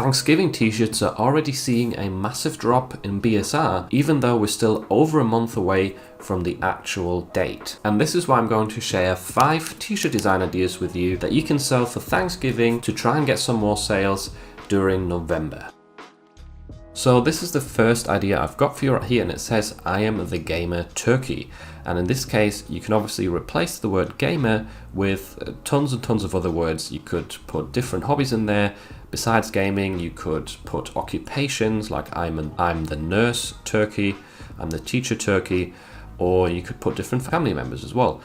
Thanksgiving t-shirts are already seeing a massive drop in BSR, even though we're still over a month away from the actual date. And this is why I'm going to share 5 t-shirt design ideas with you that you can sell for Thanksgiving to try and get some more sales during November. So this is the first idea I've got for you right here, and it says I am the gamer turkey. And in this case, you can obviously replace the word gamer with tons and tons of other words. You could put different hobbies in there. Besides gaming, you could put occupations like I'm the nurse turkey, I'm the teacher turkey, or you could put different family members as well.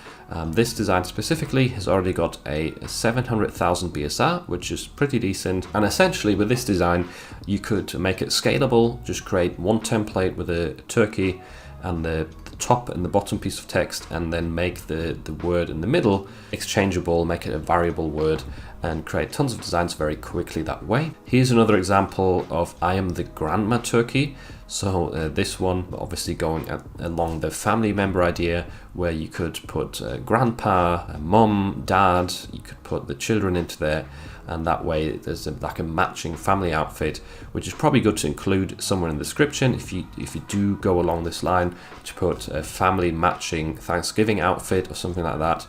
This design specifically has already got a 700,000 BSR, which is pretty decent. And essentially with this design, you could make it scalable, just create one template with a turkey and the top and the bottom piece of text, and then make the word in the middle exchangeable, make it a variable word, and create tons of designs very quickly that way. Here's another example of I am the grandma turkey. So this one obviously going along the family member idea, where you could put grandpa, mom, dad, you could put the children into there, and that way there's like a matching family outfit, which is probably good to include somewhere in the description if you do go along this line, to put a family matching Thanksgiving outfit or something like that.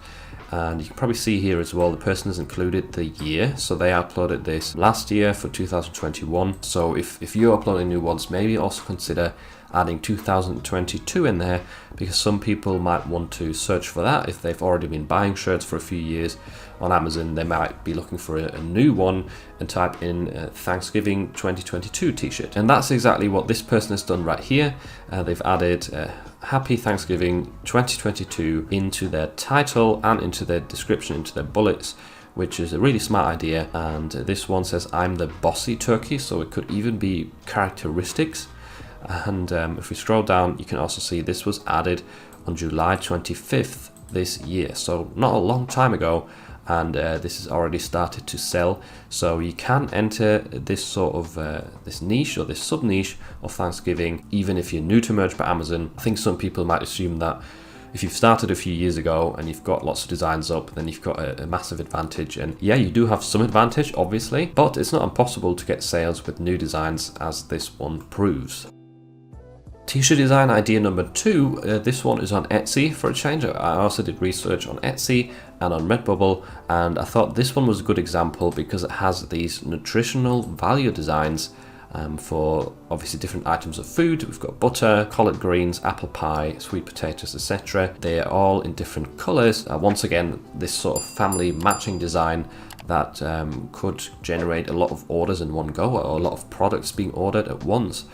And you can probably see here as well, the person has included the year. So they uploaded this last year for 2021. So if you're uploading new ones, maybe also consider adding 2022 in there, because some people might want to search for that. If they've already been buying shirts for a few years on Amazon, they might be looking for a new one and type in Thanksgiving 2022 t-shirt. And that's exactly what this person has done right here. They've added Happy Thanksgiving 2022 into their title and into their description, into their bullets, which is a really smart idea. And this one says I'm the bossy turkey, so it could even be characteristics. And if we scroll down, you can also see this was added on July 25th this year, so not a long time ago, and this has already started to sell. So you can enter this sort of this niche or this sub niche of Thanksgiving even if you're new to Merch by Amazon. I think some people might assume that if you've started a few years ago and you've got lots of designs up, then you've got a massive advantage. And yeah, you do have some advantage obviously, but it's not impossible to get sales with new designs, as this one proves. T-shirt design idea number 2, this one is on Etsy for a change. I also did research on Etsy and on Redbubble, and I thought this one was a good example because it has these nutritional value designs for obviously different items of food. We've got butter, collard greens, apple pie, sweet potatoes, etc. They're all in different colors. Once again, this sort of family matching design that could generate a lot of orders in one go, or a lot of products being ordered at once.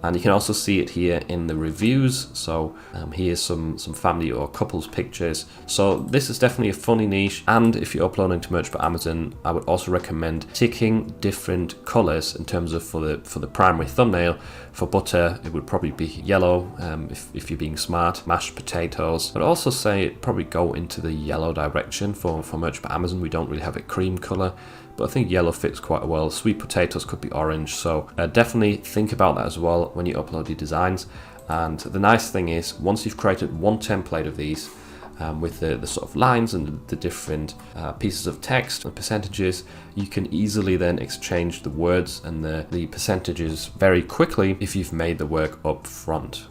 And you can also see it here in the reviews. So here's some family or couples pictures. So this is definitely a funny niche. And if you're uploading to Merch by Amazon, I would also recommend ticking different colors in terms of for the primary thumbnail. For butter, it would probably be yellow if you're being smart. Mashed potatoes, I'd also say probably go into the yellow direction for Merch by Amazon. We don't really have a cream color, but I think yellow fits quite well. Sweet potatoes could be orange, so definitely think about that as well when you upload your designs. And the nice thing is, once you've created one template of these with the sort of lines and the different pieces of text and percentages, you can easily then exchange the words and the percentages very quickly if you've made the work up front.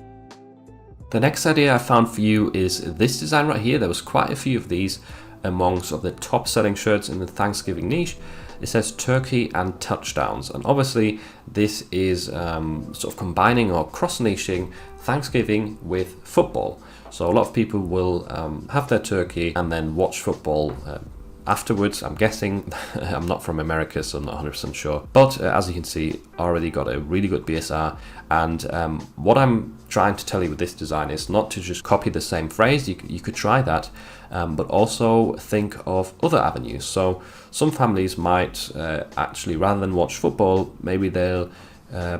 The next idea I found for you is this design right here. There was quite a few of these among sort of the top selling shirts in the Thanksgiving niche. It says turkey and touchdowns, and obviously this is sort of combining or cross-niching Thanksgiving with football. So a lot of people will have their turkey and then watch football afterwards, I'm guessing. I'm not from America, so I'm not 100% sure. But as you can see, already got a really good BSR. And what I'm trying to tell you with this design is not to just copy the same phrase. You could try that, but also think of other avenues. So some families might actually, rather than watch football, maybe they'll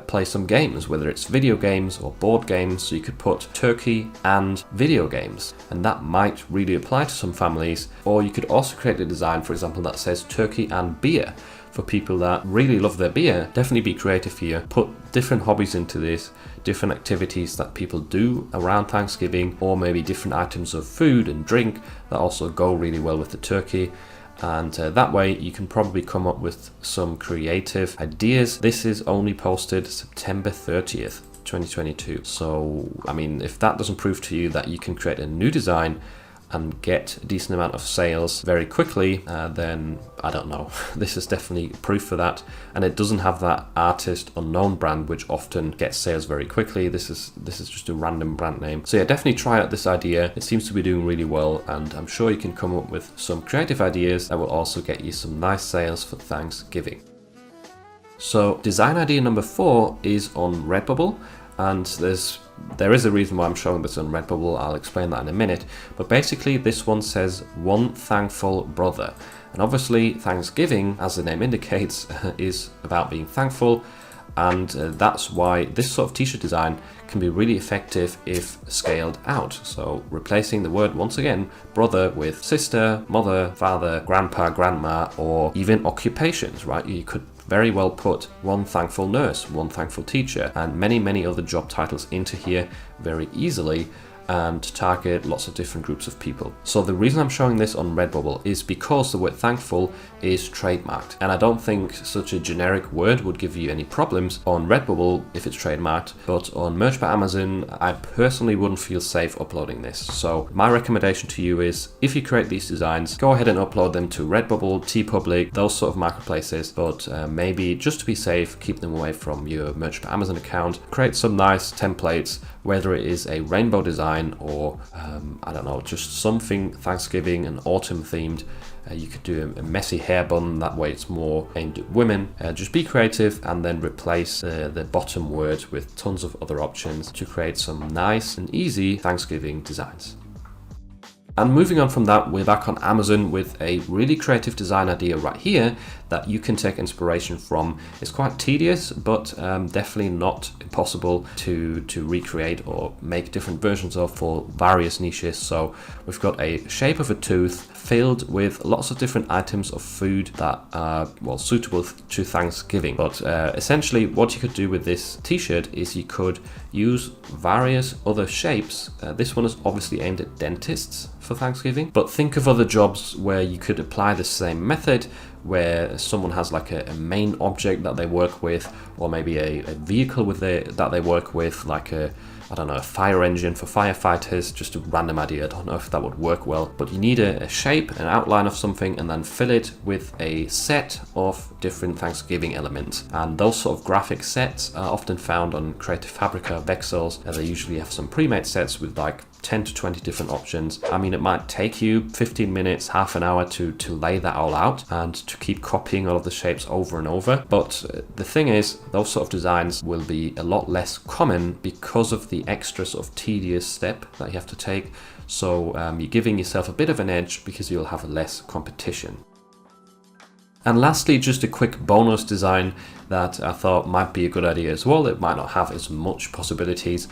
play some games, whether it's video games or board games. So you could put turkey and video games, and that might really apply to some families. Or you could also create a design, for example, that says turkey and beer. For people that really love their beer, definitely be creative here. Put different hobbies into this, different activities that people do around Thanksgiving, or maybe different items of food and drink that also go really well with the turkey. And that way you can probably come up with some creative ideas. This is only posted September 30th, 2022. So, I mean, if that doesn't prove to you that you can create a new design and get a decent amount of sales very quickly, then I don't know. This is definitely proof for that. And it doesn't have that artist unknown brand, which often gets sales very quickly. This is just a random brand name. So yeah, definitely try out this idea. It seems to be doing really well, and I'm sure you can come up with some creative ideas that will also get you some nice sales for Thanksgiving. So design idea number 4 is on Redbubble, and there is a reason why I'm showing this on Redbubble. I'll explain that in a minute. But basically this one says one thankful brother. And obviously Thanksgiving, as the name indicates, is about being thankful. And that's why this sort of t-shirt design can be really effective if scaled out. So replacing the word, once again, brother with sister, mother, father, grandpa, grandma, or even occupations, right? You could very well put one thankful nurse, one thankful teacher, and many other job titles into here very easily, and target lots of different groups of people. So the reason I'm showing this on Redbubble is because the word thankful is trademarked, and I don't think such a generic word would give you any problems on Redbubble if it's trademarked, but on Merch by Amazon I personally wouldn't feel safe uploading this. So my recommendation to you is, if you create these designs, go ahead and upload them to Redbubble, TeePublic, those sort of marketplaces, but maybe just to be safe, keep them away from your Merch by Amazon account. Create some nice templates, whether it is a rainbow design or I don't know, just something Thanksgiving and autumn themed. You could do a messy hair bun, that way it's more aimed at women. Just be creative and then replace the bottom word with tons of other options to create some nice and easy Thanksgiving designs. And moving on from that, we're back on Amazon with a really creative design idea right here that you can take inspiration from. It's quite tedious, but definitely not impossible to recreate or make different versions of for various niches. So we've got a shape of a tooth filled with lots of different items of food that are, well, suitable to Thanksgiving. But essentially what you could do with this t-shirt is you could use various other shapes. This one is obviously aimed at dentists for Thanksgiving, but think of other jobs where you could apply the same method, where someone has like a main object that they work with, or maybe a vehicle that they work with, like a fire engine for firefighters. Just a random idea, I don't know if that would work well, but you need a shape, an outline of something, and then fill it with a set of different Thanksgiving elements. And those sort of graphic sets are often found on Creative Fabrica Vexels. They usually have some pre-made sets with like 10 to 20 different options. I mean, it might take you 15 minutes, half an hour to lay that all out and to keep copying all of the shapes over and over. But the thing is, those sort of designs will be a lot less common because of the extra sort of tedious step that you have to take. So you're giving yourself a bit of an edge because you'll have less competition. And lastly, just a quick bonus design that I thought might be a good idea as well. It might not have as much possibilities,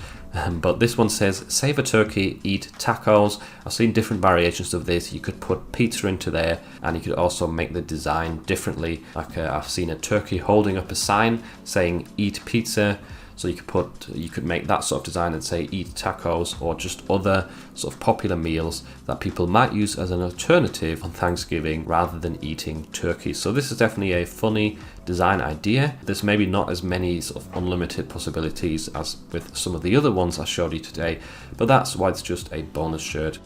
but this one says, save a turkey, eat tacos. I've seen different variations of this. You could put pizza into there, and you could also make the design differently. Like I've seen a turkey holding up a sign saying eat pizza. So you could make that sort of design and say eat tacos, or just other sort of popular meals that people might use as an alternative on Thanksgiving rather than eating turkey. So this is definitely a funny design idea. There's maybe not as many sort of unlimited possibilities as with some of the other ones I showed you today, but that's why it's just a bonus shirt.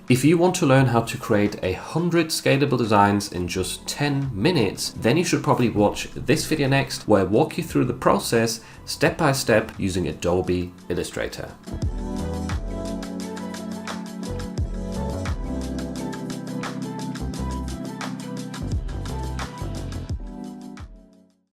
If you want to learn how to create 100 scalable designs in just 10 minutes, then you should probably watch this video next, where I walk you through the process step by step using Adobe Illustrator.